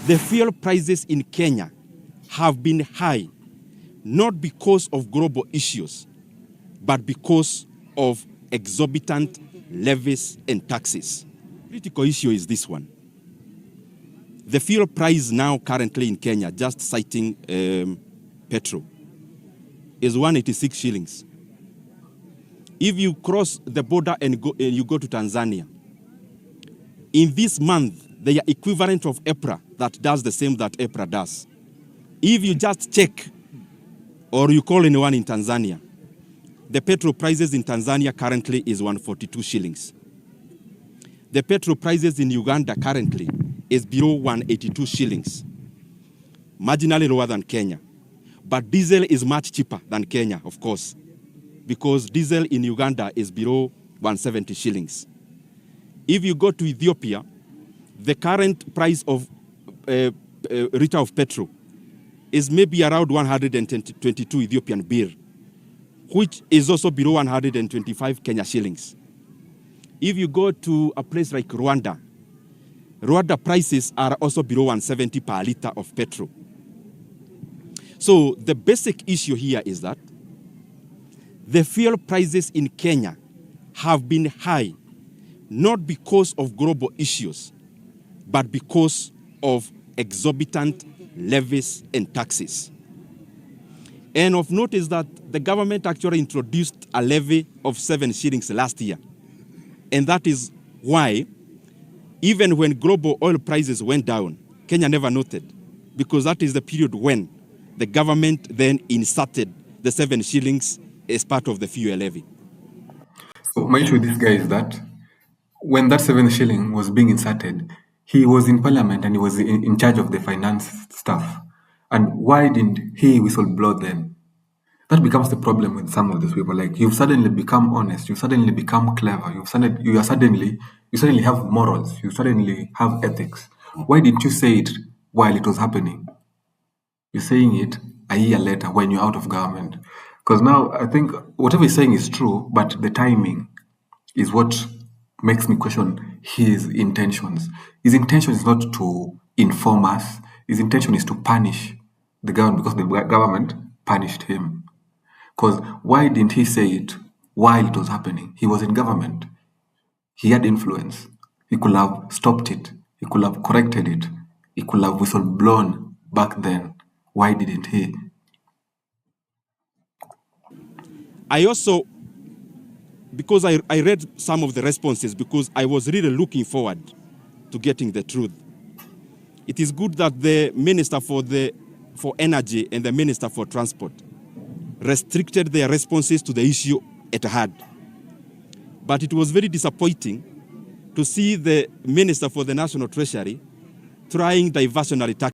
The fuel prices in Kenya have been high, not because of global issues, but because of exorbitant levies and taxes. The critical issue is this one. The fuel price now currently in Kenya, just citing petrol, is 186 shillings. If you cross the border and you go to Tanzania, in this month, they are equivalent of EPRA that does the same that EPRA does. If you just check, or you call anyone in Tanzania, the petrol prices in Tanzania currently is 142 shillings. The petrol prices in Uganda currently is below 182 shillings, marginally lower than Kenya. But diesel is much cheaper than Kenya, of course, because diesel in Uganda is below 170 shillings. If you go to Ethiopia, the current price of liter of petrol is maybe around 122 Ethiopian birr, which is also below 125 Kenya shillings. If you go to a place like Rwanda, Rwanda prices are also below 170 per liter of petrol. So the basic issue here is that the fuel prices in Kenya have been high, not because of global issues, but because of exorbitant levies and taxes. And of note is that the government actually introduced a levy of 7 shillings last year. And that is why, even when global oil prices went down, Kenya never noted, because that is the period when the government then inserted the 7 shillings as part of the fuel levy. So my issue with this guy is that when that 7 shilling was being inserted, he was in parliament and he was in charge of the finance stuff. And why didn't he whistleblow then? That becomes the problem with some of these people. Like, you've suddenly become honest, you suddenly become clever, you suddenly have morals, you suddenly have ethics. Why didn't you say it while it was happening? You're saying it a year later when you're out of government. Because now I think whatever he's saying is true, but the timing is what makes me question his intentions. His intention is not to inform us. His intention is to punish the government because the government punished him. Because why didn't he say it while it was happening? He was in government. He had influence. He could have stopped it. He could have corrected it. He could have whistleblown back then. Why didn't he? I also, because I read some of the responses, because I was really looking forward to getting the truth. It is good that the Minister for Energy and the Minister for Transport restricted their responses to the issue at hand. But it was very disappointing to see the Minister for the National Treasury trying diversionary tactics.